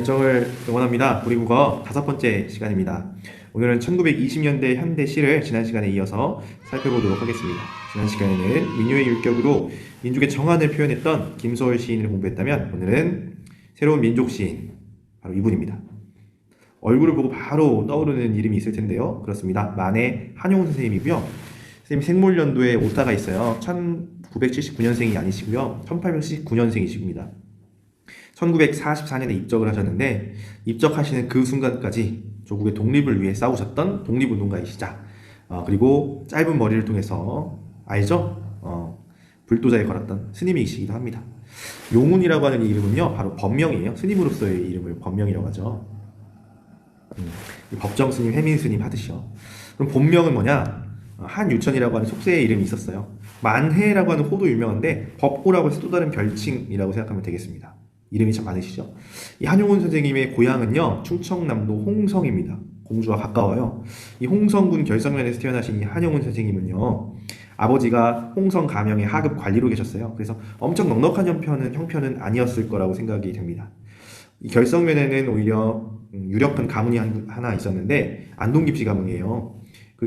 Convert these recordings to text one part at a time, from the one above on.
발전을 응원합니다. 우리 국어 5번째 시간입니다. 오늘은 1920년대 현대 시를 지난 시간에 이어서 살펴보도록 하겠습니다. 지난 시간에는 민요의 율격으로 민족의 정한을 표현했던 김소월 시인을 공부했다면 오늘은 새로운 민족 시인, 바로 이분입니다. 얼굴을 보고 바로 떠오르는 이름이 있을 텐데요. 그렇습니다. 만해 한용운 선생님이고요. 선생님 생물연도에 오타가 있어요. 1979년생이 아니시고요. 1879년생이십니다. 1944년에 입적을 하셨는데 입적하시는 그 순간까지 조국의 독립을 위해 싸우셨던 독립운동가이시자 그리고 짧은 머리를 통해서 알죠? 불도저에 걸었던 스님이시기도 합니다. 용운이라고 하는 이 이름은요 바로 법명이에요. 스님으로서의 이름을 법명이라고 하죠. 법정 스님, 해민 스님 하듯이요. 그럼 본명은 뭐냐? 한유천이라고 하는 속세의 이름이 있었어요. 만해라고 하는 호도 유명한데 법호라고 해서 또 다른 별칭이라고 생각하면 되겠습니다. 이름이 참 많으시죠? 이 한용운 선생님의 고향은요 충청남도 홍성입니다. 공주와 가까워요. 이 홍성군 결성면에서 태어나신 이 한용운 선생님은요 아버지가 홍성 가명의 하급 관리로 계셨어요. 그래서 엄청 넉넉한 형편은 아니었을 거라고 생각이 됩니다. 이 결성면에는 오히려 유력한 가문이 하나 있었는데 안동김씨 가문이에요.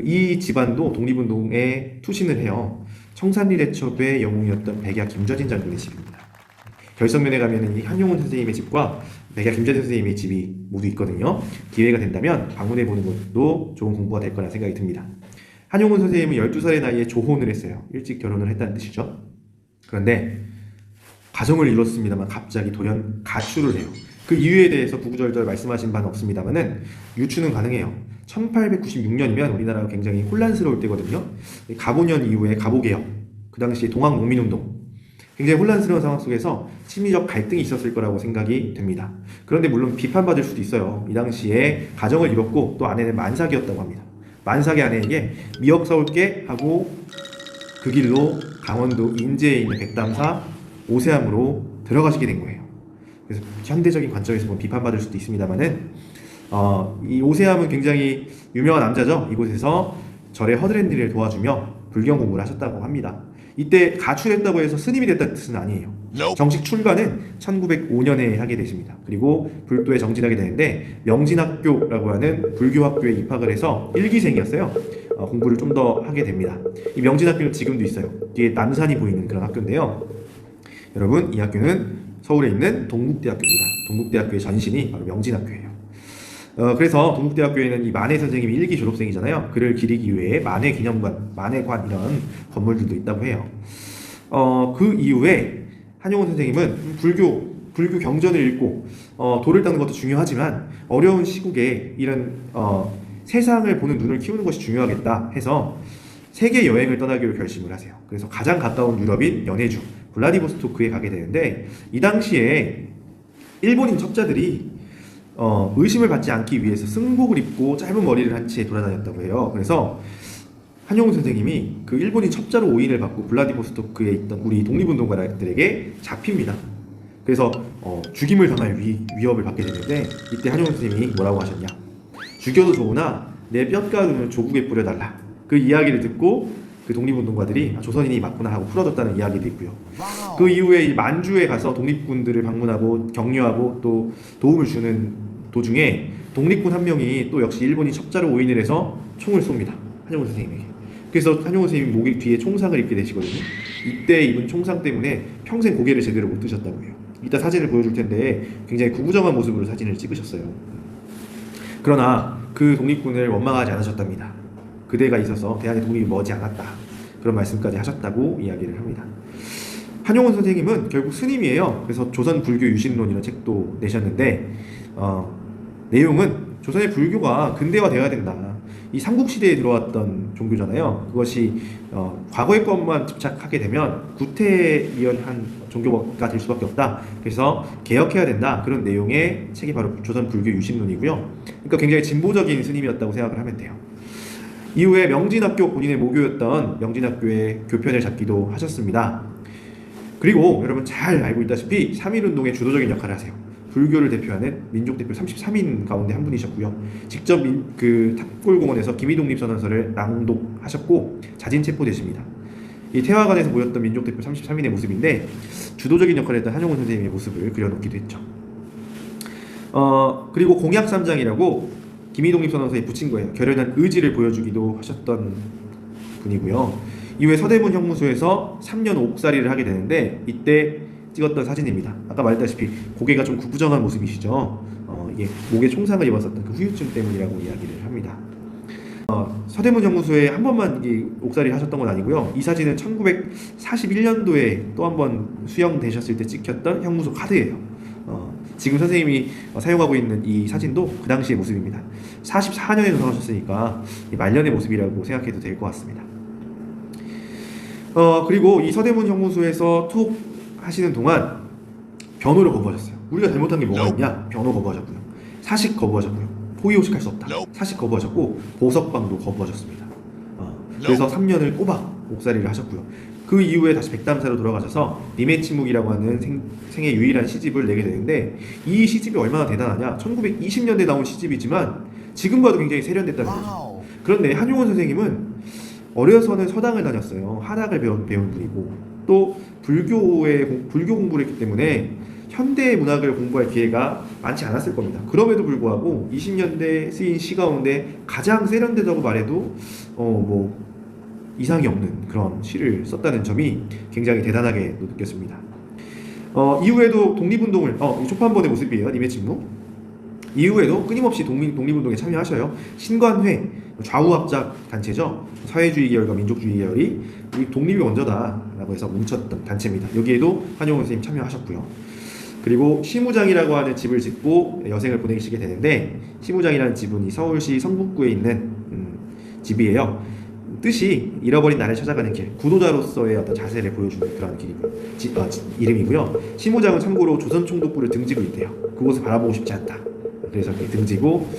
이 집안도 독립운동에 투신을 해요. 청산리대첩의 영웅이었던 백야 김좌진 장군의 집입니다. 결성면에 가면은 이 한용운 선생님의 집과 백야 김좌진 선생님의 집이 모두 있거든요. 기회가 된다면 방문해 보는 것도 좋은 공부가 될 거라 생각이 듭니다. 한용운 선생님은 12살의 나이에 조혼을 했어요. 일찍 결혼을 했다는 뜻이죠. 그런데 가정을 이뤘습니다만 갑자기 돌연 가출을 해요. 그 이유에 대해서 구구절절 말씀하신 바는 없습니다만은 유추는 가능해요. 1896년이면 우리나라가 굉장히 혼란스러울 때거든요. 갑오년 이후에 갑오개혁, 그 당시 동학농민운동, 굉장히 혼란스러운 상황 속에서 심리적 갈등이 있었을 거라고 생각이 됩니다. 그런데 물론 비판받을 수도 있어요. 이 당시에 가정을 이뤘고 또 아내는 만삭이었다고 합니다. 만삭의 아내에게 미역 사올게 하고 그 길로 강원도 인제에 있는 백담사 오세암으로 들어가시게 된 거예요. 그래서 현대적인 관점에서 보면 비판받을 수도 있습니다만은 이 오세암은 굉장히 유명한 남자죠. 이곳에서 절의 허드렛일을 도와주며 불경 공부를 하셨다고 합니다. 이때 가출했다고 해서 스님이 됐다는 뜻은 아니에요. 정식 출가는 1905년에 하게 되십니다. 그리고 불도에 정진하게 되는데 명진학교라고 하는 불교학교에 입학을 해서 일기생이었어요. 공부를 좀 더 하게 됩니다. 이 명진학교는 지금도 있어요. 뒤에 남산이 보이는 그런 학교인데요. 여러분, 이 학교는 서울에 있는 동국대학교입니다. 동국대학교의 전신이 바로 명진학교예요. 그래서 동국대학교에는 이 만해 선생님이 1기 졸업생이잖아요. 그를 기리기 위해 만해 기념관, 만해관 이런 건물들도 있다고 해요. 그 이후에 한용운 선생님은 불교 경전을 읽고 도를 닦는 것도 중요하지만 어려운 시국에 이런 세상을 보는 눈을 키우는 것이 중요하겠다 해서 세계 여행을 떠나기로 결심을 하세요. 그래서 가장 가까운 유럽인 연해주 블라디보스토크에 가게 되는데 이 당시에 일본인 첩자들이 의심을 받지 않기 위해서 승복을 입고 짧은 머리를 한 채 돌아다녔다고 해요. 그래서 한용운 선생님이 그 일본인 첩자로 오인을 받고 블라디보스토크에 있던 우리 독립운동가들에게 잡힙니다. 그래서 죽임을 당할 위협을 받게 되는데 이때 한용운 선생님이 뭐라고 하셨냐? 죽여도 좋으나 내 뼛가루를 조국에 뿌려달라. 그 이야기를 듣고 그 독립운동가들이 조선인이 맞구나 하고 풀어줬다는 이야기도 있고요. 그 이후에 만주에 가서 독립군들을 방문하고 격려하고 또 도움을 주는 도중에 독립군 한 명이 또 역시 일본인 첩자로 오인을 해서 총을 쏩니다. 한용운 선생님에게. 그래서 한용운 선생님이 목에 뒤에 총상을 입게 되시거든요. 이때 입은 총상 때문에 평생 고개를 제대로 못 드셨다고 해요. 이따 사진을 보여줄 텐데 굉장히 구구정한 모습으로 사진을 찍으셨어요. 그러나 그 독립군을 원망하지 않으셨답니다. 그대가 있어서 대한의 독립이 머지 않았다. 그런 말씀까지 하셨다고 이야기를 합니다. 한용운 선생님은 결국 스님이에요. 그래서 조선 불교 유신론이라는 책도 내셨는데 내용은 조선의 불교가 근대화되어야 된다. 이 삼국시대에 들어왔던 종교잖아요. 그것이 과거의 것만 집착하게 되면 구태의연한 종교가 될 수밖에 없다. 그래서 개혁해야 된다. 그런 내용의 책이 바로 조선 불교 유신론이고요. 그러니까 굉장히 진보적인 스님이었다고 생각을 하면 돼요. 이후에 명진학교 본인의 모교였던 명진학교의 교편을 잡기도 하셨습니다. 그리고 여러분 잘 알고 있다시피 3.1운동의 주도적인 역할을 하세요. 불교를 대표하는 민족대표 33인 가운데 한 분이셨고요. 직접 그 탑골공원에서 김이독립선언서를 낭독하셨고 자진 체포되십니다. 이 태화관에서 보였던 민족대표 33인의 모습인데 주도적인 역할을 했던 한용운 선생님의 모습을 그려놓기도 했죠. 그리고 공약 3장이라고 김희독립 선언서에 붙인 거예요. 결연한 의지를 보여주기도 하셨던 분이고요. 이후에 서대문 형무소에서 3년 옥살이를 하게 되는데 이때 찍었던 사진입니다. 아까 말했다시피 고개가 좀 구부정한 모습이시죠. 이게 목에 총상을 입었었던 그 후유증 때문이라고 이야기를 합니다. 서대문 형무소에 한 번만 옥살이를 하셨던 건 아니고요. 이 사진은 1941년도에 또 한 번 수영되셨을 때 찍혔던 형무소 카드예요. 지금 선생님이 사용하고 있는 이 사진도 그 당시의 모습입니다. 44년에 돌아가셨으니까 말년의 모습이라고 생각해도 될 것 같습니다. 그리고 이 서대문 형무소에서 투옥 하시는 동안 변호를 거부하셨어요. 우리가 잘못한 게 뭐가 있냐? 변호 거부하셨고요. 사식 거부하셨고요. 포위호식 할 수 없다. 사식 거부하셨고 보석방도 거부하셨습니다. 그래서 3년을 꼬박 옥살이를 하셨고요. 그 이후에 다시 백담사로 돌아가셔서 님의 침묵이라고 하는 생애 유일한 시집을 내게 되는데 이 시집이 얼마나 대단하냐? 1920년대 나온 시집이지만 지금 봐도 굉장히 세련됐다는 거죠. 그런데 한용운 선생님은 어려서는 서당을 다녔어요. 한학을 배운 분이고 또 불교 공부를 했기 때문에 현대 문학을 공부할 기회가 많지 않았을 겁니다. 그럼에도 불구하고 20년대 쓰인 시 가운데 가장 세련되다고 말해도 이상이 없는 그런 시를 썼다는 점이 굉장히 대단하게 느꼈습니다. 이후에도 독립운동을 초판본의 모습이에요. 님의 침묵. 이후에도 끊임없이 독립운동에 참여하셔요. 신관회 좌우합작 단체죠. 사회주의 계열과 민족주의 계열이 독립이 먼저다라고 해서 뭉쳤던 단체입니다. 여기에도 한용운 선생님 참여하셨고요. 그리고 시무장이라고 하는 집을 짓고 여생을 보내시게 되는데 시무장이라는 집은 이 서울시 성북구에 있는 집이에요. 뜻이 잃어버린 나를 찾아가는 길, 구도자로서의 어떤 자세를 보여주는 그런 이름이고요. 시무장은 참고로 조선총독부를 등지고 있대요. 그곳을 바라보고 싶지 않다. 그래서 등지고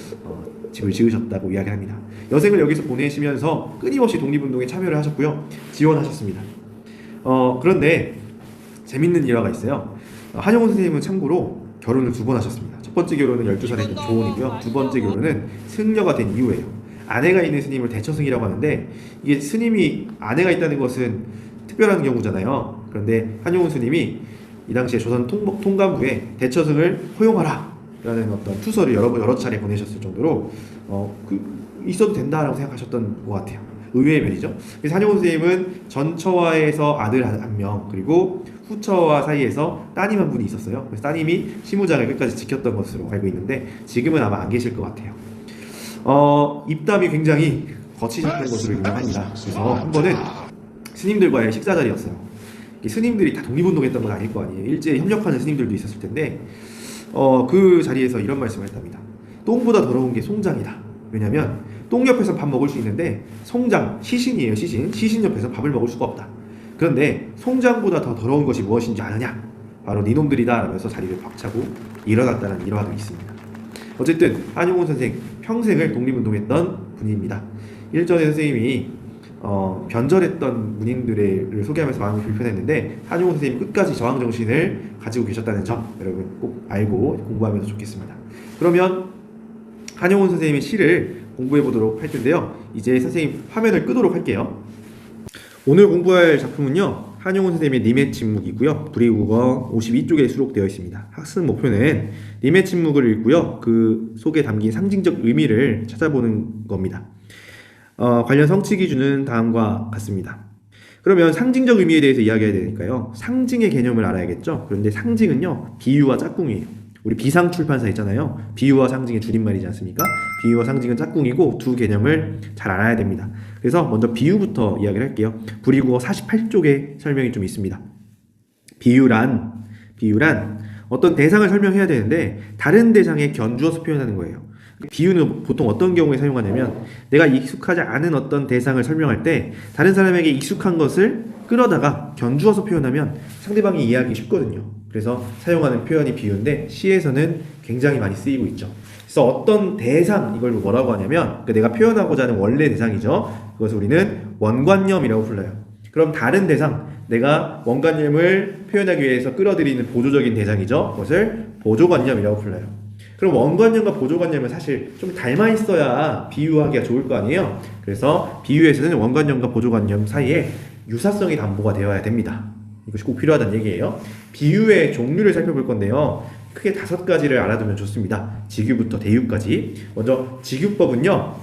집을 지으셨다고 이야기합니다. 여생을 여기서 보내시면서 끊임없이 독립운동에 참여를 하셨고요. 지원하셨습니다. 그런데 재밌는 일화가 있어요. 한용운 선생님은 참고로 결혼을 2번 하셨습니다. 첫 번째 결혼은 12살에 된 조혼이고요. 두 번째 결혼은 승려가 된 이후에요. 아내가 있는 스님을 대처승이라고 하는데 이게 스님이 아내가 있다는 것은 특별한 경우잖아요. 그런데 한용운 스님이 이 당시에 조선 통감부에 대처승을 허용하라 라는 어떤 투서를 여러 차례 보내셨을 정도로 있어도 된다라고 생각하셨던 것 같아요. 의외의 면이죠. 그래서 한용운 선생님은 전처와에서 아들 1명 그리고 후처와 사이에서 따님 한 분이 있었어요. 그래서 따님이 시무장을 끝까지 지켰던 것으로 알고 있는데 지금은 아마 안 계실 것 같아요. 입담이 굉장히 거치셨던 것으로 유명합니다. 그래서 한 번은 스님들과의 식사 자리였어요. 스님들이 다 독립운동했던 건 아닐 거 아니에요. 일제에 협력하는 스님들도 있었을 텐데 그 자리에서 이런 말씀을 했답니다. 똥보다 더러운 게 송장이다. 왜냐면 똥 옆에서 밥 먹을 수 있는데 송장, 시신이에요. 시신 옆에서 밥을 먹을 수가 없다. 그런데 송장보다 더 더러운 것이 무엇인지 아느냐? 바로 니놈들이다 라면서 자리를 박차고 일어났다는 일화도 있습니다. 어쨌든 한용운 선생 평생을 독립운동했던 분입니다. 일전에 선생님이 변절했던 문인들을 소개하면서 마음이 불편했는데 한용운 선생님 끝까지 저항정신을 가지고 계셨다는 점 여러분 꼭 알고 공부하면 좋겠습니다. 그러면 한용운 선생님의 시를 공부해 보도록 할 텐데요. 이제 선생님 화면을 끄도록 할게요. 오늘 공부할 작품은요, 한용운 선생님의 님의 침묵이고요. 불이국어 52쪽에 수록되어 있습니다. 학습 목표는 님의 침묵을 읽고요, 그 속에 담긴 상징적 의미를 찾아보는 겁니다. 관련 성취 기준은 다음과 같습니다. 그러면 상징적 의미에 대해서 이야기해야 되니까요, 상징의 개념을 알아야겠죠. 그런데 상징은요, 비유와 짝꿍이에요. 우리 비상출판사 있잖아요. 비유와 상징의 줄임말이지 않습니까? 비유와 상징은 짝꿍이고 두 개념을 잘 알아야 됩니다. 그래서 먼저 비유부터 이야기를 할게요. 불이국어 48쪽에 설명이 좀 있습니다. 비유란 어떤 대상을 설명해야 되는데 다른 대상에 견주어서 표현하는 거예요. 비유는 보통 어떤 경우에 사용하냐면 내가 익숙하지 않은 어떤 대상을 설명할 때 다른 사람에게 익숙한 것을 끌어다가 견주어서 표현하면 상대방이 이해하기 쉽거든요. 그래서 사용하는 표현이 비유인데 시에서는 굉장히 많이 쓰이고 있죠. 그래서 어떤 대상, 이걸 뭐라고 하냐면 내가 표현하고자 하는 원래 대상이죠. 그것을 우리는 원관념이라고 불러요. 그럼 다른 대상, 내가 원관념을 표현하기 위해서 끌어들이는 보조적인 대상이죠. 그것을 보조관념이라고 불러요. 그럼 원관념과 보조관념은 사실 좀 닮아 있어야 비유하기가 좋을 거 아니에요. 그래서 비유에서는 원관념과 보조관념 사이에 유사성이 담보가 되어야 됩니다. 이것이 꼭 필요하다는 얘기예요. 비유의 종류를 살펴볼 건데요. 크게 5가지를 알아두면 좋습니다. 직유부터 대유까지. 먼저 직유법은요,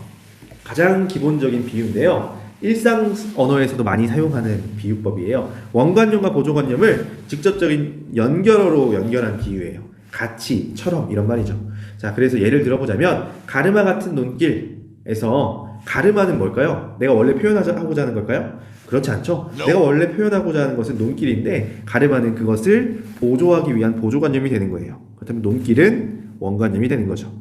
가장 기본적인 비유인데요. 일상 언어에서도 많이 사용하는 비유법이에요. 원관념과 보조관념을 직접적인 연결어로 연결한 비유예요. 같이처럼 이런 말이죠. 자, 그래서 예를 들어보자면 가르마 같은 논길에서 가르마는 뭘까요? 내가 원래 표현하고자 하는 걸까요? 그렇지 않죠. 내가 원래 표현하고자 하는 것은 논길인데 가르마는 그것을 보조하기 위한 보조관념이 되는 거예요. 그렇다면 논길은 원관념이 되는 거죠.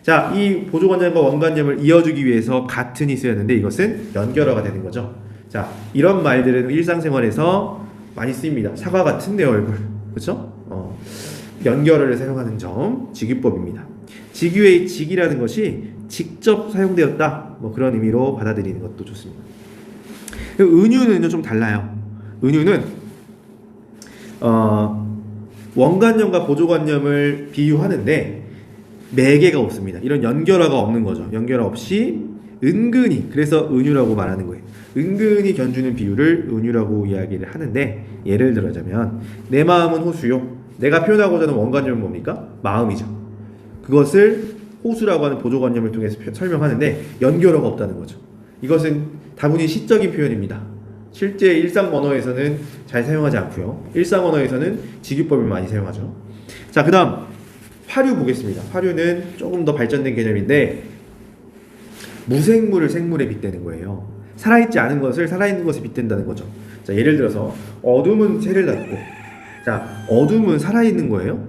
자, 이 보조관념과 원관념을 이어주기 위해서 같은이 쓰였는데 이것은 연결어가 되는 거죠. 자, 이런 말들은 일상생활에서 많이 쓰입니다. 사과 같은 내 얼굴, 그렇죠? 연결어를 사용하는 점, 직유법입니다. 직유의 직이라는 것이 직접 사용되었다, 뭐 그런 의미로 받아들이는 것도 좋습니다. 은유는 좀 달라요. 은유는 원관념과 보조관념을 비유하는데 매개가 없습니다. 이런 연결어가 없는 거죠. 연결어 없이 은근히, 그래서 은유라고 말하는 거예요. 은근히 견주는 비유를 은유라고 이야기를 하는데, 예를 들어자면 내 마음은 호수요. 내가 표현하고자 하는 원관념은 뭡니까? 마음이죠. 그것을 호수라고 하는 보조관념을 통해서 설명하는데 연결어가 없다는 거죠. 이것은 다분히 시적인 표현입니다. 실제 일상 언어에서는 잘 사용하지 않고요. 일상 언어에서는 직유법을 많이 사용하죠. 자, 그 다음 화류 보겠습니다. 화류는 조금 더 발전된 개념인데 무생물을 생물에 빗대는 거예요. 살아있지 않은 것을 살아있는 것에 빗댄다는 거죠. 자, 예를 들어서 어둠은 새를 낳고, 자, 어둠은 살아있는 거예요?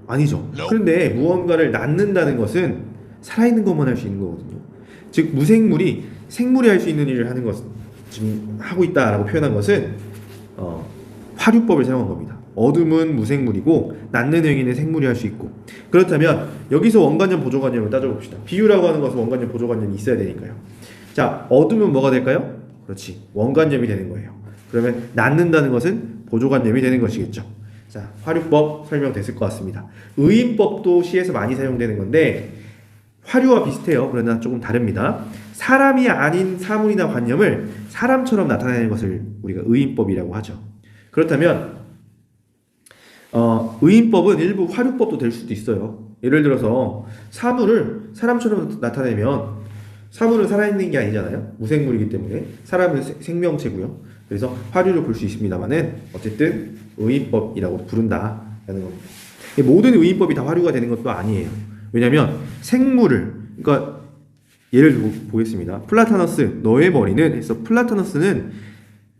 아니죠. 그런데 무언가를 낳는다는 것은 살아있는 것만 할 수 있는 거거든요. 즉 무생물이 생물이 할 수 있는 일을 하는 것, 지금 하고 있다라고 표현한 것은 화류법을 사용한 겁니다. 어둠은 무생물이고 낳는 행위는 생물이 할 수 있고. 그렇다면 여기서 원관념 보조관념을 따져봅시다. 비유라고 하는 것은 원관념 보조관념이 있어야 되니까요. 자, 어둠은 뭐가 될까요? 그렇지, 원관념이 되는 거예요. 그러면 낳는다는 것은 보조관념이 되는 것이겠죠. 자, 화류법 설명됐을 것 같습니다. 의인법도 시에서 많이 사용되는 건데 화류와 비슷해요. 그러나 조금 다릅니다. 사람이 아닌 사물이나 관념을 사람처럼 나타내는 것을 우리가 의인법이라고 하죠. 그렇다면 의인법은 일부 화류법도 될 수도 있어요. 예를 들어서 사물을 사람처럼 나타내면 사물은 살아있는 게 아니잖아요. 무생물이기 때문에 사람은 생명체고요. 그래서 화류를 볼 수 있습니다만은 어쨌든 의인법이라고 부른다라는 겁니다. 모든 의인법이 다 화류가 되는 것도 아니에요. 왜냐하면 생물을, 그러니까 예를 들어 보겠습니다. 플라타너스 너의 머리는 해서 플라타너스는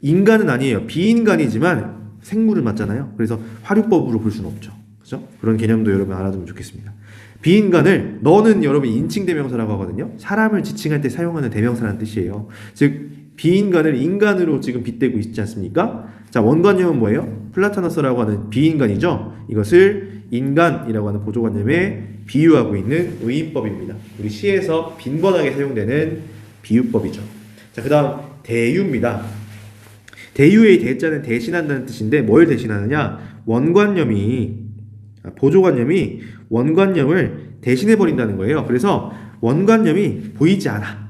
인간은 아니에요. 비인간이지만 생물을 맞잖아요. 그래서 화류법으로 볼 수는 없죠. 그죠? 그런 개념도 여러분 알아두면 좋겠습니다. 비인간을 너는 여러분 인칭 대명사라고 하거든요. 사람을 지칭할 때 사용하는 대명사라는 뜻이에요. 즉 비인간을 인간으로 지금 빗대고 있지 않습니까? 자, 원관념은 뭐예요? 플라타너스라고 하는 비인간이죠. 이것을 인간이라고 하는 보조관념에 비유하고 있는 의인법입니다. 우리 시에서 빈번하게 사용되는 비유법이죠. 자, 그 다음 대유입니다. 대유의 대자는 대신한다는 뜻인데 뭘 대신하느냐? 보조관념이 원관념을 대신해버린다는 거예요. 그래서 원관념이 보이지 않아.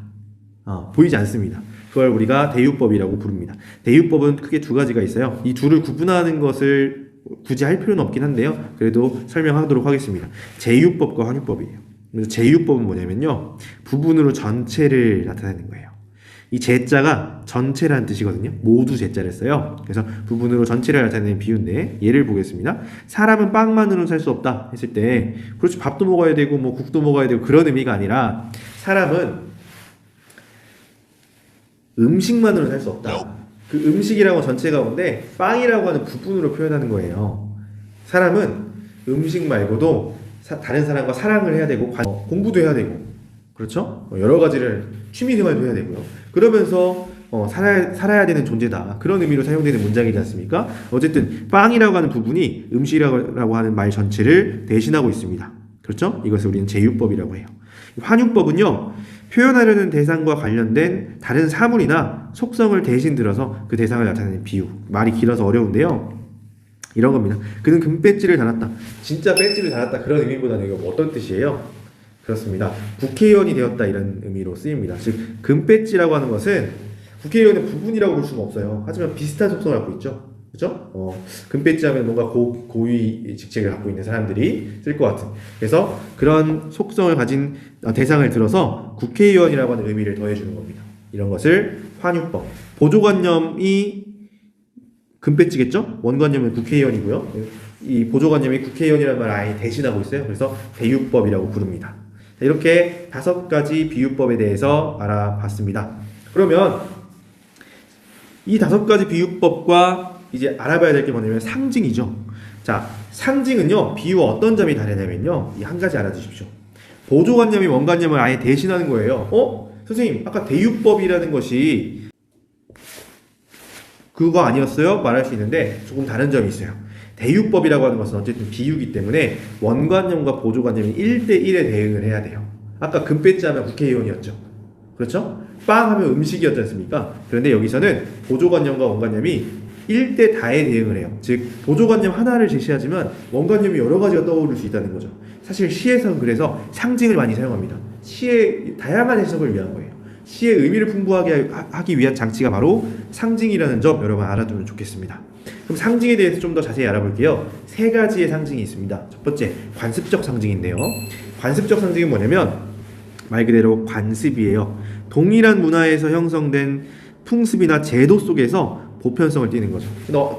보이지 않습니다. 그걸 우리가 대유법이라고 부릅니다. 대유법은 크게 두 가지가 있어요. 이 둘을 구분하는 것을 굳이 할 필요는 없긴 한데요. 그래도 설명하도록 하겠습니다. 제유법과 환유법이에요. 그래서 제유법은 뭐냐면요, 부분으로 전체를 나타내는 거예요. 이 제자가 전체라는 뜻이거든요. 모두 제자를 써요. 그래서 부분으로 전체를 나타내는 비유인데 예를 보겠습니다. 사람은 빵만으로는 살 수 없다 했을 때, 그렇지, 밥도 먹어야 되고 뭐 국도 먹어야 되고 그런 의미가 아니라 사람은 음식만으로는 살 수 없다. 그 음식이라고 전체 가운데 빵이라고 하는 부분으로 표현하는 거예요. 사람은 음식 말고도 다른 사람과 사랑을 해야 되고 공부도 해야 되고, 그렇죠? 여러 가지를 취미생활도 해야 되고요. 그러면서 살아야 되는 존재다. 그런 의미로 사용되는 문장이지 않습니까? 어쨌든 빵이라고 하는 부분이 음식이라고 하는 말 전체를 대신하고 있습니다. 그렇죠? 이것을 우리는 제유법이라고 해요. 환유법은요, 표현하려는 대상과 관련된 다른 사물이나 속성을 대신 들어서 그 대상을 나타내는 비유. 말이 길어서 어려운데요, 이런 겁니다. 그는 금배지를 달았다. 진짜 배지를 달았다. 그런 의미보다는 이거 어떤 뜻이에요? 그렇습니다. 국회의원이 되었다, 이런 의미로 쓰입니다. 즉 금배지라고 하는 것은 국회의원의 부분이라고 볼 수는 없어요. 하지만 비슷한 속성을 갖고 있죠. 그죠? 금배지 하면 뭔가 고위 직책을 갖고 있는 사람들이 쓸 것 같은. 그래서 그런 속성을 가진 대상을 들어서 국회의원이라고 하는 의미를 더해주는 겁니다. 이런 것을 환유법. 보조관념이 금배지겠죠? 원관념은 국회의원이고요. 이 보조관념이 국회의원이라는 말 아예 대신하고 있어요. 그래서 대유법이라고 부릅니다. 이렇게 5가지 비유법에 대해서 알아봤습니다. 그러면 이 5가지 비유법과 이제 알아봐야 될 게 뭐냐면 상징이죠. 자, 상징은요, 비유와 어떤 점이 다르냐면요, 이 한 가지 알아두십시오. 보조관념이 원관념을 아예 대신하는 거예요. 선생님, 아까 대유법이라는 것이 그거 아니었어요? 말할 수 있는데 조금 다른 점이 있어요. 대유법이라고 하는 것은 어쨌든 비유기 때문에 원관념과 보조관념이 1대1에 대응을 해야 돼요. 아까 금배지 하면 국회의원이었죠. 그렇죠? 빵 하면 음식이었지 않습니까? 그런데 여기서는 보조관념과 원관념이 1대 다에 대응을 해요. 즉 보조관념 하나를 제시하지만 원관념이 여러 가지가 떠오를 수 있다는 거죠. 사실 시에서는 그래서 상징을 많이 사용합니다. 시의 다양한 해석을 위한 거예요. 시의 의미를 풍부하게 하기 위한 장치가 바로 상징이라는 점 여러분 알아두면 좋겠습니다. 그럼 상징에 대해서 좀 더 자세히 알아볼게요. 3가지의 상징이 있습니다. 첫 번째, 관습적 상징인데요. 관습적 상징은 뭐냐면 말 그대로 관습이에요. 동일한 문화에서 형성된 풍습이나 제도 속에서 보편성을 띠는 거죠.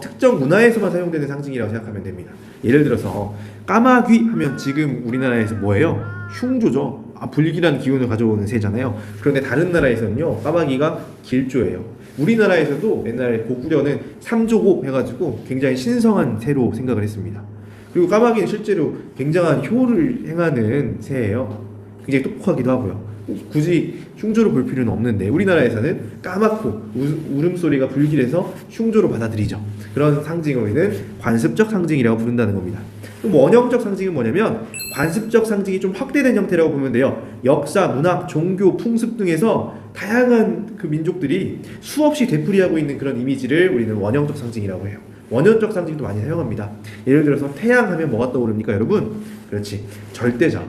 특정 문화에서만 사용되는 상징이라고 생각하면 됩니다. 예를 들어서 까마귀 하면 지금 우리나라에서 뭐예요? 흉조죠. 불길한 기운을 가져오는 새잖아요. 그런데 다른 나라에서는요, 까마귀가 길조예요. 우리나라에서도 옛날에 고구려는 삼조고 해가지고 굉장히 신성한 새로 생각을 했습니다. 그리고 까마귀는 실제로 굉장한 효를 행하는 새예요. 굉장히 똑똑하기도 하고요. 굳이 흉조로 볼 필요는 없는데 우리나라에서는 까맣고 울음소리가 불길해서 흉조로 받아들이죠. 그런 상징을 우리는 관습적 상징이라고 부른다는 겁니다. 그럼 원형적 상징은 뭐냐면 관습적 상징이 좀 확대된 형태라고 보면 돼요. 역사, 문학, 종교, 풍습 등에서 다양한 그 민족들이 수없이 되풀이하고 있는 그런 이미지를 우리는 원형적 상징이라고 해요. 원형적 상징도 많이 사용합니다. 예를 들어서 태양 하면 뭐가 떠오릅니까, 여러분? 그렇지, 절대자.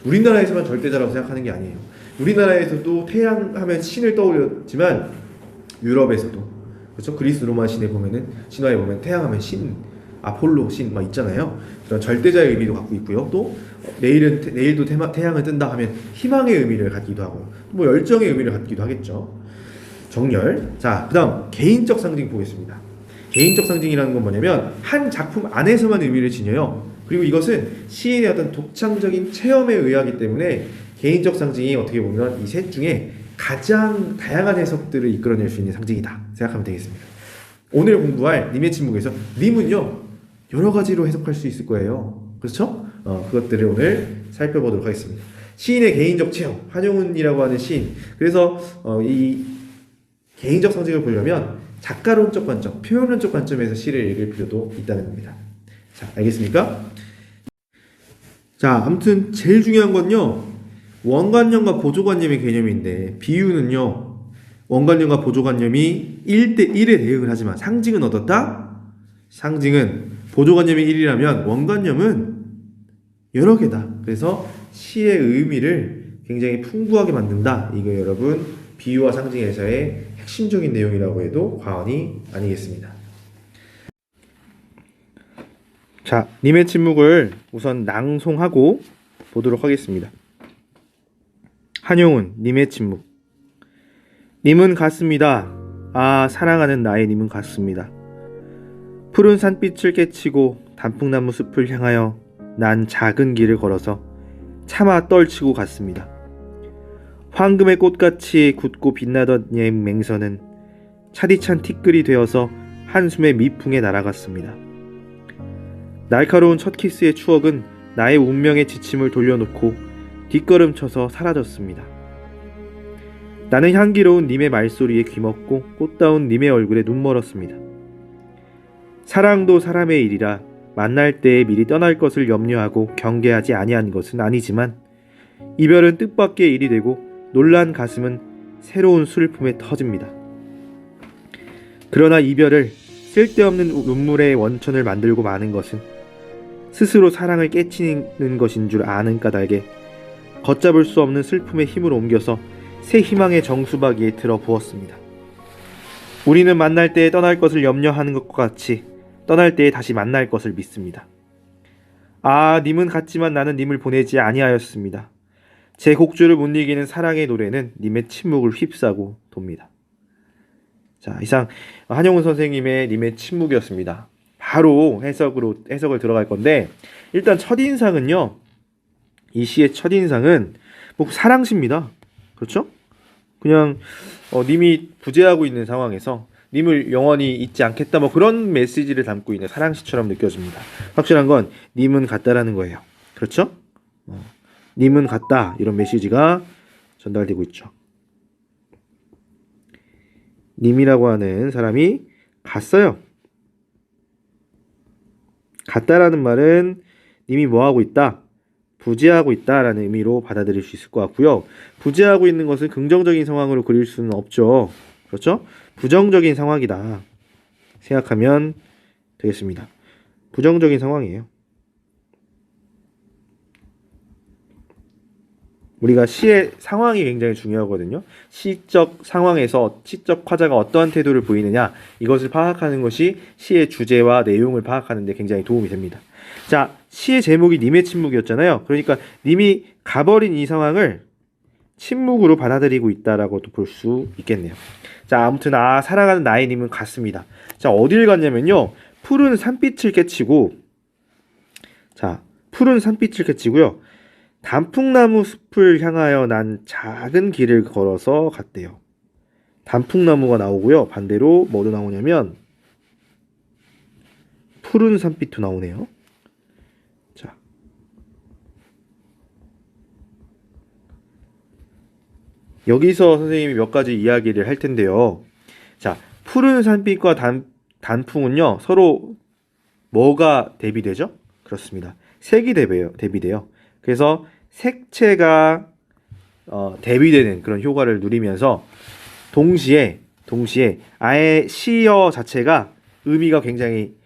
우리나라에서만 절대자라고 생각하는 게 아니에요. 우리나라에서도 태양 하면 신을 떠올렸지만 유럽에서도, 그렇죠? 그리스 로마 신에 보면은, 신화에 보면 태양 하면 신, 아폴로 신 막 있잖아요. 그런 절대자의 의미도 갖고 있고요. 또 내일도 태양을 뜬다 하면 희망의 의미를 갖기도 하고, 뭐 열정의 의미를 갖기도 하겠죠. 정열. 자, 그다음 개인적 상징 보겠습니다. 개인적 상징이라는 건 뭐냐면 한 작품 안에서만 의미를 지녀요. 그리고 이것은 시인의 어떤 독창적인 체험에 의하기 때문에 개인적 상징이 어떻게 보면 이 셋 중에 가장 다양한 해석들을 이끌어낼 수 있는 상징이다 생각하면 되겠습니다. 오늘 공부할 님의 침묵에서 님은요, 여러 가지로 해석할 수 있을 거예요. 그렇죠? 그것들을 오늘 살펴보도록 하겠습니다. 시인의 개인적 체험, 한용운이라고 하는 시인. 그래서 이 개인적 상징을 보려면 작가론적 관점, 표현론적 관점에서 시를 읽을 필요도 있다는 겁니다. 자, 알겠습니까? 자, 아무튼 제일 중요한 건요, 원관념과 보조관념의 개념인데, 비유는요, 원관념과 보조관념이 1대1에 대응을 하지만 상징은 어떻다? 상징은 보조관념이 1이라면 원관념은 여러 개다. 그래서 시의 의미를 굉장히 풍부하게 만든다. 이거 여러분 비유와 상징에서의 핵심적인 내용이라고 해도 과언이 아니겠습니다. 자, 님의 침묵을 우선 낭송하고 보도록 하겠습니다. 한용운, 님의 침묵. 님은 같습니다. 아, 사랑하는 나의 님은 같습니다. 푸른 산빛을 깨치고 단풍나무 숲을 향하여 난 작은 길을 걸어서 차마 떨치고 갔습니다. 황금의 꽃같이 굳고 빛나던 옛 맹선은 차디찬 티끌이 되어서 한숨의 미풍에 날아갔습니다. 날카로운 첫 키스의 추억은 나의 운명의 지침을 돌려놓고 뒷걸음쳐서 사라졌습니다. 나는 향기로운 님의 말소리에 귀먹고 꽃다운 님의 얼굴에 눈멀었습니다. 사랑도 사람의 일이라 만날 때에 미리 떠날 것을 염려하고 경계하지 아니한 것은 아니지만 이별은 뜻밖의 일이 되고 놀란 가슴은 새로운 슬픔에 터집니다. 그러나 이별을 쓸데없는 눈물의 원천을 만들고 마는 것은 스스로 사랑을 깨치는 것인 줄 아는 까닭에 걷잡을 수 없는 슬픔의 힘을 옮겨서 새 희망의 정수박이에 들어 부었습니다. 우리는 만날 때에 떠날 것을 염려하는 것과 같이 떠날 때에 다시 만날 것을 믿습니다. 아, 님은 갔지만 나는 님을 보내지 아니하였습니다. 제 곡주를 못 이기는 사랑의 노래는 님의 침묵을 휩싸고 돕니다. 자, 이상 한영훈 선생님의 님의 침묵이었습니다. 바로 해석을 들어갈 건데, 일단 첫인상은요, 이 시의 첫인상은 뭐 사랑시입니다. 그렇죠? 그냥 님이 부재하고 있는 상황에서 님을 영원히 잊지 않겠다, 뭐 그런 메시지를 담고 있는 사랑시처럼 느껴집니다. 확실한 건 님은 같다라는 거예요. 그렇죠? 님은 같다, 이런 메시지가 전달되고 있죠. 님이라고 하는 사람이 갔어요. 갔다라는 말은 님이 뭐하고 있다? 부재하고 있다라는 의미로 받아들일 수 있을 것 같고요. 부재하고 있는 것을 긍정적인 상황으로 그릴 수는 없죠. 그렇죠? 부정적인 상황이다 생각하면 되겠습니다. 부정적인 상황이에요. 우리가 시의 상황이 굉장히 중요하거든요. 시적 상황에서 시적 화자가 어떠한 태도를 보이느냐, 이것을 파악하는 것이 시의 주제와 내용을 파악하는 데 굉장히 도움이 됩니다. 자, 시의 제목이 님의 침묵이었잖아요. 그러니까 님이 가버린 이 상황을 침묵으로 받아들이고 있다라고도 볼 수 있겠네요. 자, 아무튼 사랑하는 나의 님은 갔습니다. 자, 어딜 갔냐면요, 푸른 산빛을 깨치고, 자, 푸른 산빛을 깨치고요, 단풍나무 숲을 향하여 난 작은 길을 걸어서 갔대요. 단풍나무가 나오고요, 반대로 뭐도 나오냐면 푸른 산빛도 나오네요. 자, 여기서 선생님이 몇 가지 이야기를 할 텐데요. 자, 푸른 산빛과 단풍은요, 서로 뭐가 대비되죠? 그렇습니다. 색이 대비돼요. 그래서 색채가 대비되는 그런 효과를 누리면서 동시에 아예 시어 자체가 의미가 굉장히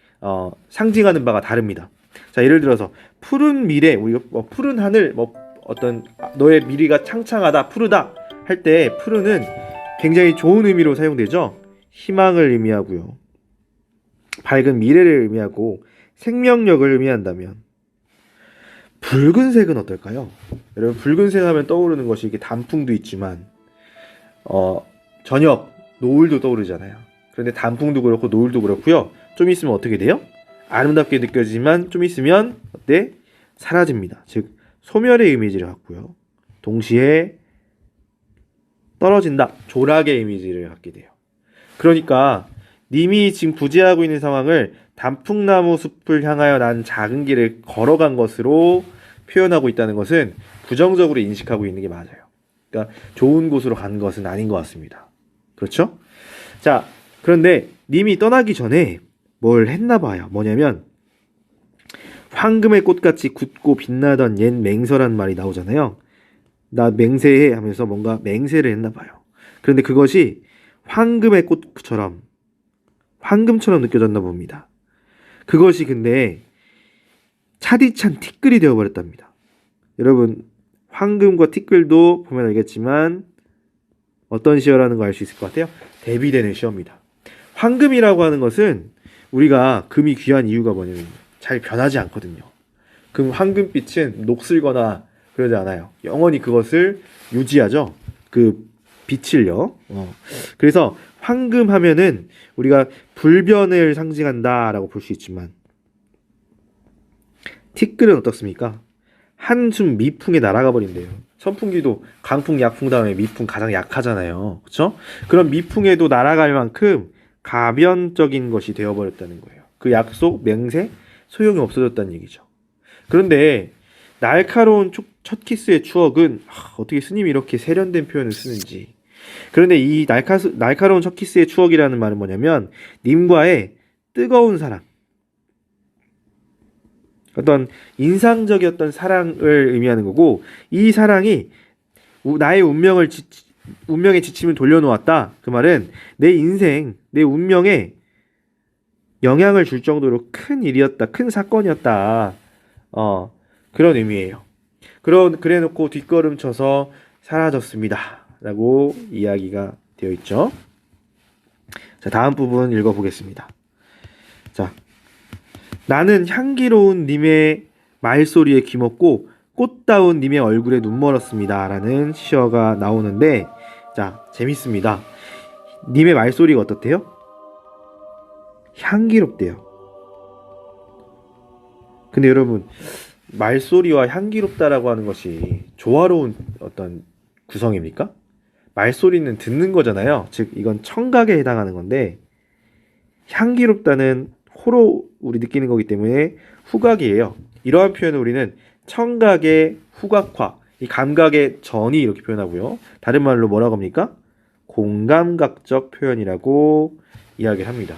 상징하는 바가 다릅니다. 자, 예를 들어서 푸른 미래, 우리가 푸른 하늘, 어떤 너의 미래가 창창하다, 푸르다 할 때 푸른은 굉장히 좋은 의미로 사용되죠. 희망을 의미하고요, 밝은 미래를 의미하고 생명력을 의미한다면, 붉은색은 어떨까요? 여러분, 붉은색 하면 떠오르는 것이 이게 단풍도 있지만 저녁, 노을도 떠오르잖아요. 그런데 단풍도 그렇고 노을도 그렇고요, 좀 있으면 어떻게 돼요? 아름답게 느껴지지만 좀 있으면 어때? 사라집니다. 즉 소멸의 이미지를 갖고요, 동시에 떨어진다, 조락의 이미지를 갖게 돼요. 그러니까 님이 지금 부재하고 있는 상황을 단풍나무 숲을 향하여 난 작은 길을 걸어간 것으로 표현하고 있다는 것은 부정적으로 인식하고 있는 게 맞아요. 그러니까 좋은 곳으로 간 것은 아닌 것 같습니다. 그렇죠? 자, 그런데 님이 떠나기 전에 뭘 했나 봐요. 뭐냐면 황금의 꽃같이 굳고 빛나던 옛 맹서란 말이 나오잖아요. 나 맹세해 하면서 뭔가 맹세를 했나 봐요. 그런데 그것이 황금의 꽃처럼, 황금처럼 느껴졌나 봅니다. 그것이 근데 차디찬 티끌이 되어버렸답니다. 여러분, 황금과 티끌도 보면 알겠지만 어떤 시어라는 거 알 수 있을 것 같아요? 대비되는 시어입니다. 황금이라고 하는 것은 우리가 금이 귀한 이유가 뭐냐면 잘 변하지 않거든요. 황금빛은 녹슬거나 그러지 않아요. 영원히 그것을 유지하죠. 그 빛을요. 그래서 황금 하면은 우리가 불변을 상징한다라고 볼 수 있지만, 티끌은 어떻습니까? 한숨 미풍에 날아가 버린대요. 선풍기도 강풍, 약풍 다음에 미풍 가장 약하잖아요. 그렇죠? 그런 미풍에도 날아갈 만큼 가변적인 것이 되어버렸다는 거예요. 그 약속, 맹세, 소용이 없어졌다는 얘기죠. 그런데 날카로운 첫 키스의 추억은 어떻게 스님이 이렇게 세련된 표현을 쓰는지. 그런데 이 날카로운 첫 키스의 추억이라는 말은 뭐냐면 님과의 뜨거운 사랑, 어떤 인상적이었던 사랑을 의미하는 거고, 이 사랑이 나의 운명의 지침을 돌려놓았다. 그 말은 내 인생, 내 운명에 영향을 줄 정도로 큰 일이었다, 큰 사건이었다, 그런 의미예요. 그래놓고 뒷걸음쳐서 사라졌습니다 라고 이야기가 되어 있죠. 자, 다음 부분 읽어보겠습니다. 자, 나는 향기로운 님의 말소리에 귀먹고 꽃다운 님의 얼굴에 눈 멀었습니다. 라는 시어가 나오는데, 자, 재밌습니다. 님의 말소리가 어떻대요? 향기롭대요. 근데 여러분, 말소리와 향기롭다라고 하는 것이 조화로운 어떤 구성입니까? 말소리는 듣는 거잖아요. 즉, 이건 청각에 해당하는 건데, 향기롭다는 코로 우리 느끼는 거기 때문에 후각이에요. 이러한 표현을 우리는 청각의 후각화, 이 감각의 전이 이렇게 표현하고요. 다른 말로 뭐라고 합니까? 공감각적 표현이라고 이야기를 합니다.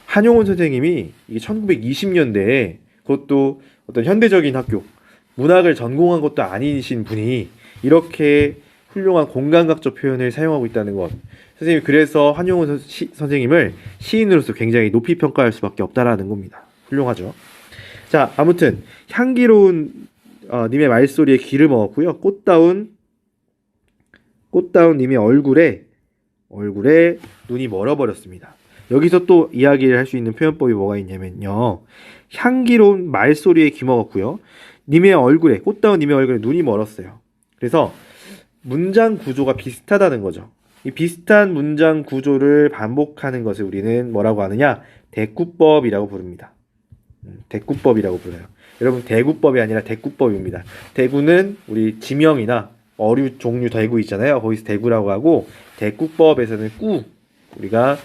한용운 선생님이 이게 1920년대에 그것도 어떤 현대적인 학교, 문학을 전공한 것도 아니신 분이 이렇게 훌륭한 공감각적 표현을 사용하고 있다는 것. 선생님이 그래서 한용운 선생님을 시인으로서 굉장히 높이 평가할 수밖에 없다라는 겁니다. 훌륭하죠. 자, 아무튼 향기로운 님의 말소리에 귀를 먹었고요. 꽃다운 님의 얼굴에 눈이 멀어버렸습니다. 여기서 또 이야기를 할 수 있는 표현법이 뭐가 있냐면요. 향기로운 말소리에 귀 먹었고요. 꽃다운 님의 얼굴에 눈이 멀었어요. 그래서 문장 구조가 비슷하다는 거죠. 이 비슷한 문장 구조를 반복하는 것을 우리는 뭐라고 하느냐? 대구법이라고 부릅니다. 대구법이라고 불러요. 여러분, 대구법이 아니라 대구법입니다. 대구는 우리 지명이나 어류 종류 대구 있잖아요. 거기서 대구라고 하고, 대구법에서는 우리가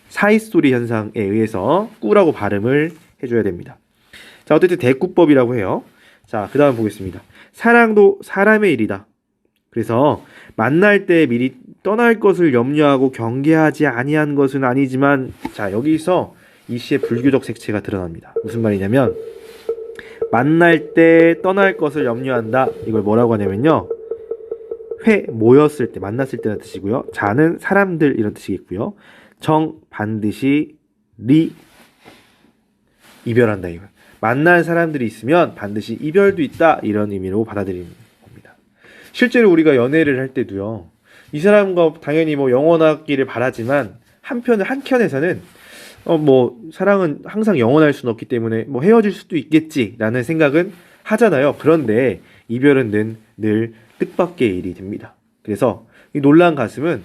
사이소리 현상에 의해서 꾸라고 발음을 해줘야 됩니다. 자, 어쨌든 대구법이라고 해요. 자, 그 다음 보겠습니다. 사랑도 사람의 일이다. 그래서 만날 때 미리 떠날 것을 염려하고 경계하지 아니한 것은 아니지만, 자, 여기서 이 시의 불교적 색채가 드러납니다. 무슨 말이냐면, 만날 때 떠날 것을 염려한다. 이걸 뭐라고 하냐면요. 모였을 때, 만났을 때라는 뜻이고요. 자는 사람들 이런 뜻이겠고요. 정 반드시 이별한다 이거. 만난 사람들이 있으면 반드시 이별도 있다 이런 의미로 받아들이는 겁니다. 실제로 우리가 연애를 할 때도요. 이 사람과 당연히 뭐 영원하기를 바라지만 한켠에서는 사랑은 항상 영원할 수는 없기 때문에 뭐 헤어질 수도 있겠지라는 생각은 하잖아요. 그런데 이별은 늘 뜻밖의 일이 됩니다. 그래서 이 놀란 가슴은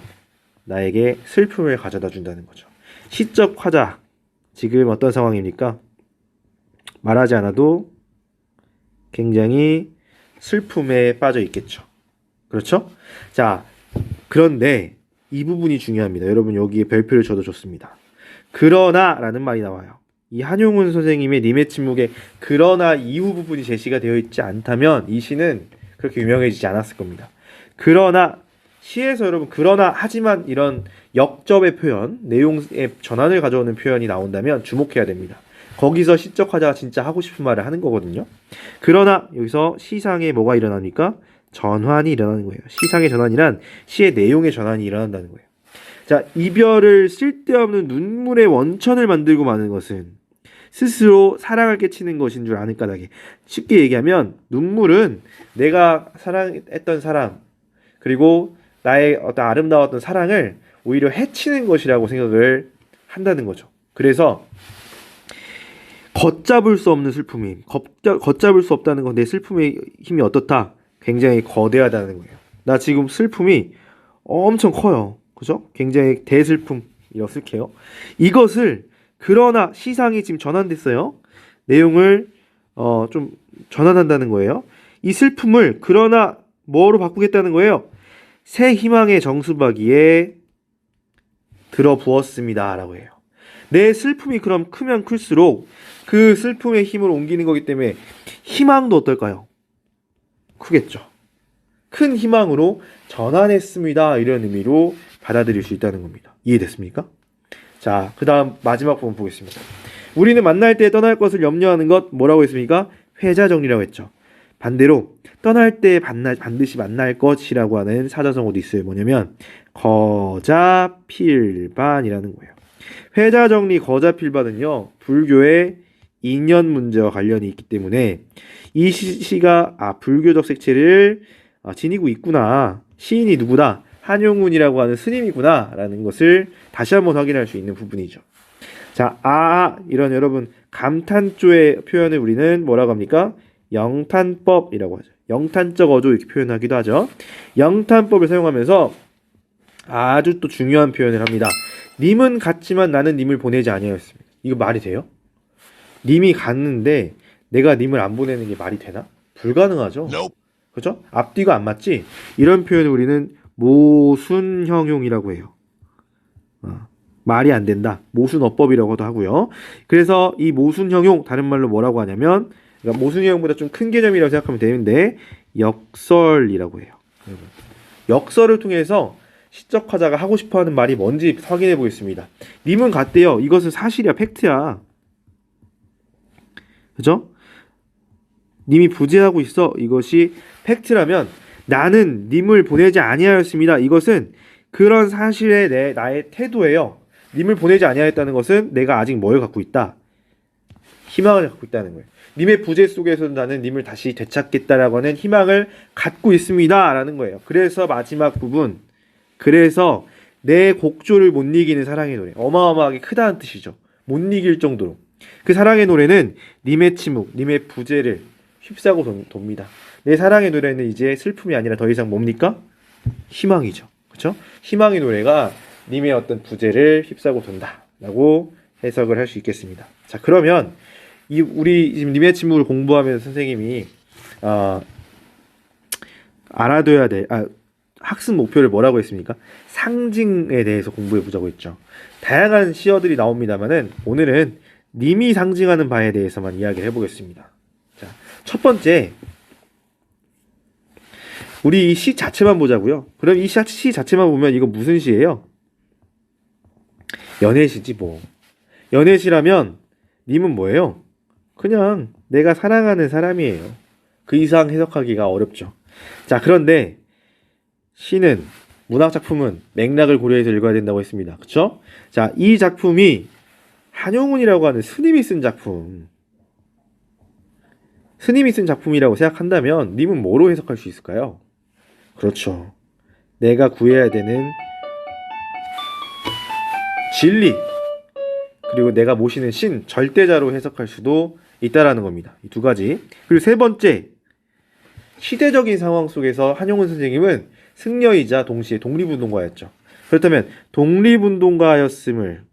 나에게 슬픔을 가져다 준다는 거죠. 시적 화자. 지금 어떤 상황입니까? 말하지 않아도 굉장히 슬픔에 빠져 있겠죠. 그렇죠? 자, 그런데 이 부분이 중요합니다. 여러분 여기에 별표를 저도 줬습니다. 그러나 라는 말이 나와요. 이 한용운 선생님의 님의 침묵에 그러나 이후 부분이 제시가 되어 있지 않다면 이 시는 그렇게 유명해지지 않았을 겁니다. 그러나 시에서 여러분 그러나 하지만 이런 역접의 표현, 내용의 전환을 가져오는 표현이 나온다면 주목해야 됩니다. 거기서 시적 화자가 진짜 하고 싶은 말을 하는 거거든요. 그러나 여기서 시상에 뭐가 일어납니까? 전환이 일어나는 거예요. 시상의 전환이란 시의 내용의 전환이 일어난다는 거예요. 자, 이별을 쓸데없는 눈물의 원천을 만들고 마는 것은 스스로 사랑을 깨치는 것인 줄 아는 까닭에, 쉽게 얘기하면 눈물은 내가 사랑했던 사람 그리고 나의 어떤 아름다웠던 사랑을 오히려 해치는 것이라고 생각을 한다는 거죠. 그래서 걷잡을 수 없는 슬픔이, 걷잡을 수 없다는 건 내 슬픔의 힘이 어떻다? 굉장히 거대하다는 거예요. 나 지금 슬픔이 엄청 커요. 그죠? 굉장히 대슬픔이라고 쓸게요. 이것을 그러나 시상이 지금 전환됐어요. 내용을 좀 전환한다는 거예요. 이 슬픔을 그러나 뭐로 바꾸겠다는 거예요? 새 희망의 정수박이에 들어부었습니다 라고 해요. 내 슬픔이 그럼 크면 클수록 그 슬픔의 힘을 옮기는 거기 때문에 희망도 어떨까요? 크겠죠. 큰 희망으로 전환했습니다. 이런 의미로 받아들일 수 있다는 겁니다. 이해됐습니까? 자, 그 다음 마지막 부분 보겠습니다. 우리는 만날 때 떠날 것을 염려하는 것 뭐라고 했습니까? 회자정리라고 했죠. 반대로 떠날 때 반드시 만날 것이라고 하는 사자성어도 있어요. 뭐냐면 거자필반이라는 거예요. 회자정리 거자필반은요. 불교의 인연 문제와 관련이 있기 때문에 이 시가 불교적 색채를 지니고 있구나. 시인이 누구다? 한용운이라고 하는 스님이구나 라는 것을 다시 한번 확인할 수 있는 부분이죠. 자, 이런 여러분 감탄조의 표현을 우리는 뭐라고 합니까? 영탄법이라고 하죠. 영탄적 어조 이렇게 표현하기도 하죠. 영탄법을 사용하면서 아주 또 중요한 표현을 합니다. 님은 갔지만 나는 님을 보내지 아니하였습니다. 이거 말이 돼요? 님이 갔는데 내가 님을 안 보내는 게 말이 되나? 불가능하죠. 그죠? 앞뒤가 안 맞지? 이런 표현을 우리는 모순형용이라고 해요. 말이 안 된다. 모순어법이라고도 하고요. 그래서 이 모순형용 다른 말로 뭐라고 하냐면, 그러니까 모순형용보다 좀 큰 개념이라고 생각하면 되는데 역설이라고 해요. 역설을 통해서 시적화자가 하고 싶어하는 말이 뭔지 확인해 보겠습니다. 님은 갔대요. 이것은 사실이야, 팩트야. 그죠? 님이 부재하고 있어. 이것이 팩트라면 나는 님을 보내지 아니하였습니다. 이것은 그런 사실의 나의 태도예요. 님을 보내지 아니하였다는 것은 내가 아직 뭘 갖고 있다? 희망을 갖고 있다는 거예요. 님의 부재 속에서 나는 님을 다시 되찾겠다라고 하는 희망을 갖고 있습니다. 라는 거예요. 그래서 마지막 부분, 그래서 내 곡조를 못 이기는 사랑의 노래. 어마어마하게 크다는 뜻이죠. 못 이길 정도로. 그 사랑의 노래는 님의 침묵, 님의 부재를 휩싸고 돕니다. 내 사랑의 노래는 이제 슬픔이 아니라 더 이상 뭡니까? 희망이죠. 그렇죠? 희망의 노래가 님의 어떤 부재를 휩싸고 돈다라고 해석을 할 수 있겠습니다. 자, 그러면 우리 지금 님의 침묵을 공부하면서 선생님이 알아둬야 될 학습 목표를 뭐라고 했습니까? 상징에 대해서 공부해 보자고 했죠. 다양한 시어들이 나옵니다만은 오늘은 님이 상징하는 바에 대해서만 이야기를 해보겠습니다. 자, 첫 번째, 우리 이 시 자체만 보자고요. 그럼 이 시 자체만 보면 이거 무슨 시예요? 연애시지 뭐. 연애시라면 님은 뭐예요? 그냥 내가 사랑하는 사람이에요. 그 이상 해석하기가 어렵죠. 자, 그런데 시는, 문학작품은 맥락을 고려해서 읽어야 된다고 했습니다. 그쵸? 자, 이 작품이 한용운이라고 하는 스님이 쓴 작품, 스님이 쓴 작품이라고 생각한다면 님은 뭐로 해석할 수 있을까요? 그렇죠. 내가 구해야 되는 진리, 그리고 내가 모시는 신, 절대자로 해석할 수도 있다라는 겁니다. 이 두 가지. 그리고 세 번째, 시대적인 상황 속에서 한용운 선생님은 승려이자 동시에 독립운동가였죠. 그렇다면 독립운동가였음을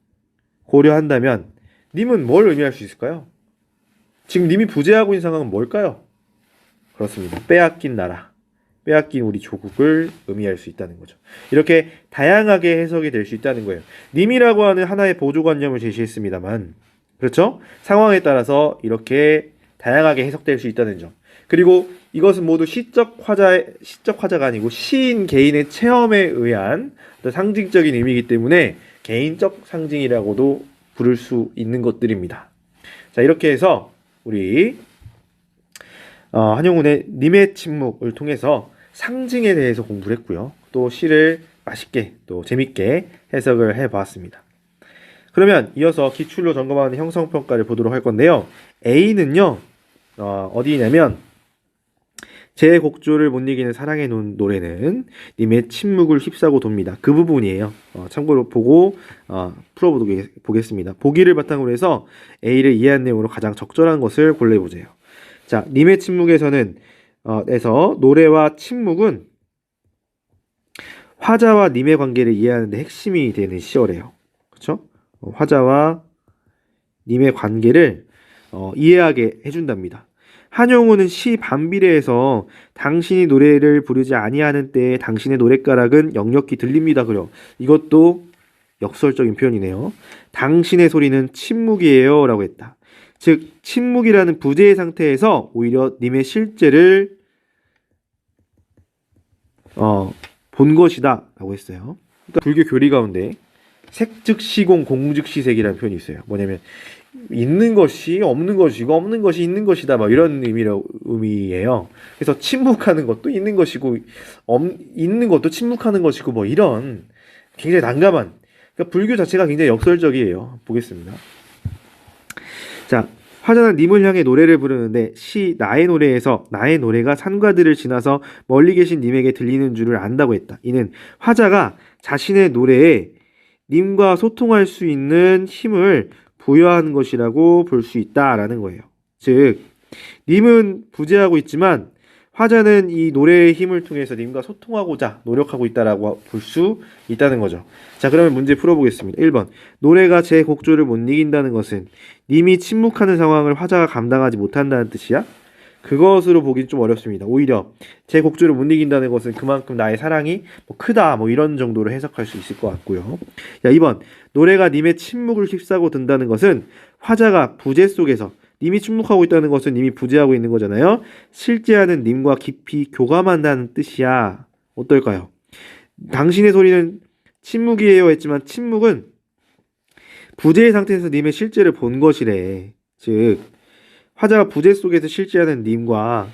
고려한다면 님은 뭘 의미할 수 있을까요? 지금 님이 부재하고 있는 상황은 뭘까요? 그렇습니다. 빼앗긴 나라, 빼앗긴 우리 조국을 의미할 수 있다는 거죠. 이렇게 다양하게 해석이 될 수 있다는 거예요. 님이라고 하는 하나의 보조관념을 제시했습니다만, 그렇죠? 상황에 따라서 이렇게 다양하게 해석될 수 있다는 점. 그리고 이것은 모두 시적 화자가 아니고 시인 개인의 체험에 의한 어떤 상징적인 의미이기 때문에 개인적 상징이라고도 부를 수 있는 것들입니다. 자, 이렇게 해서 우리 한용운의 님의 침묵을 통해서 상징에 대해서 공부를 했고요. 또 시를 맛있게 또 재밌게 해석을 해보았습니다. 그러면 이어서 기출로 점검하는 형성평가를 보도록 할 건데요. A는요, 어디냐면 제 곡조를 못 이기는 사랑의 노래는 님의 침묵을 휩싸고 돕니다. 그 부분이에요. 참고로 보고 풀어보겠습니다. 보기를 바탕으로 해서 A를 이해한 내용으로 가장 적절한 것을 골라보세요. 자, 님의 침묵에서는 에서 노래와 침묵은 화자와 님의 관계를 이해하는 데 핵심이 되는 시어래요. 그렇죠? 화자와 님의 관계를 이해하게 해준답니다. 한용운은 시 반비례에서 당신이 노래를 부르지 아니하는 때에 당신의 노랫가락은 역력히 들립니다. 그려. 이것도 역설적인 표현이네요. 당신의 소리는 침묵이에요 라고 했다. 즉 침묵이라는 부재의 상태에서 오히려 님의 실제를 본 것이다 라고 했어요. 그러니까 불교 교리 가운데 색즉시공 공즉시색이라는 표현이 있어요. 뭐냐면 있는 것이 없는 것이고 없는 것이 있는 것이다, 막 이런 의미예요. 그래서 침묵하는 것도 있는 것이고 있는 것도 침묵하는 것이고 뭐 이런 굉장히 난감한, 그러니까 불교 자체가 굉장히 역설적이에요. 보겠습니다. 자, 화자는 님을 향해 노래를 부르는데 시 나의 노래에서 나의 노래가 산과들을 지나서 멀리 계신 님에게 들리는 줄을 안다고 했다. 이는 화자가 자신의 노래에 님과 소통할 수 있는 힘을 부여한 것이라고 볼 수 있다라는 거예요. 즉, 님은 부재하고 있지만 화자는 이 노래의 힘을 통해서 님과 소통하고자 노력하고 있다라고 볼 수 있다는 거죠. 자, 그러면 문제 풀어보겠습니다. 1번. 노래가 제 곡조를 못 이긴다는 것은 님이 침묵하는 상황을 화자가 감당하지 못한다는 뜻이야? 그것으로 보긴 좀 어렵습니다. 오히려 제 곡조를 못 이긴다는 것은 그만큼 나의 사랑이 크다 이런 정도로 해석할 수 있을 것 같고요. 자, 2번. 노래가 님의 침묵을 휩싸고 든다는 것은 화자가 부재 속에서 님이 침묵하고 있다는 것은 님이 부재하고 있는 거잖아요. 실제하는 님과 깊이 교감한다는 뜻이야. 어떨까요? 당신의 소리는 침묵이에요 했지만 침묵은 부재의 상태에서 님의 실제를 본 것이래. 즉 화자가 부재 속에서 실제하는 님과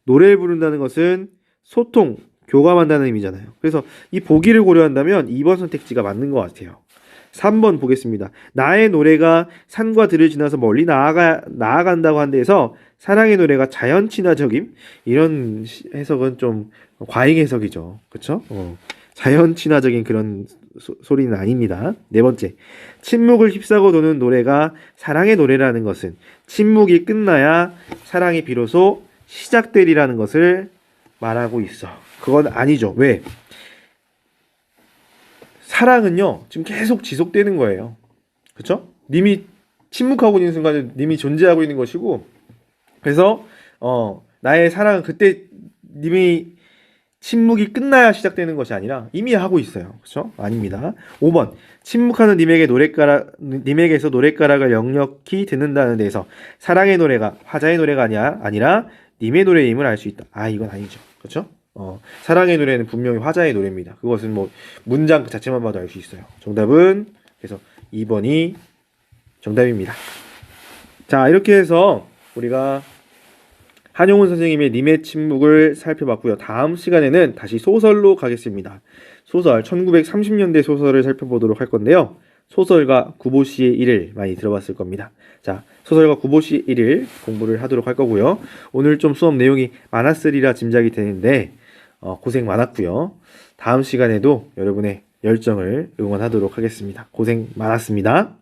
노래를 부른다는 것은 소통, 교감한다는 의미잖아요. 그래서 이 보기를 고려한다면 2번 선택지가 맞는 것 같아요. 3번 보겠습니다. 나의 노래가 산과 들을 지나서 멀리 나아간다고 한 데에서 사랑의 노래가 자연 친화적임? 이런 해석은 좀 과잉 해석이죠. 그쵸? 자연 친화적인 그런 소리는 아닙니다. 4번째. 침묵을 휩싸고 도는 노래가 사랑의 노래라는 것은 침묵이 끝나야 사랑이 비로소 시작되리라는 것을 말하고 있어. 그건 아니죠. 왜? 사랑은요, 지금 계속 지속되는 거예요. 그쵸? 님이 침묵하고 있는 순간에 님이 존재하고 있는 것이고, 그래서, 나의 사랑은 그때 님이 침묵이 끝나야 시작되는 것이 아니라 이미 하고 있어요. 그쵸? 아닙니다. 5번. 침묵하는 님에게서 노랫가락을 역력히 듣는다는 데에서 사랑의 노래가 화자의 노래가 아니라 님의 노래임을 알 수 있다. 이건 아니죠. 그쵸? 사랑의 노래는 분명히 화자의 노래입니다. 그것은 문장 그 자체만 봐도 알 수 있어요. 정답은 그래서 2번이 정답입니다. 자, 이렇게 해서 우리가 한용운 선생님의 님의 침묵을 살펴봤고요. 다음 시간에는 다시 소설로 가겠습니다. 소설 1930년대 소설을 살펴보도록 할 건데요. 소설가 구보시의 일을 많이 들어봤을 겁니다. 자, 소설가 구보시의 일을 공부를 하도록 할 거고요. 오늘 좀 수업 내용이 많았으리라 짐작이 되는데 고생 많았고요. 다음 시간에도 여러분의 열정을 응원하도록 하겠습니다. 고생 많았습니다.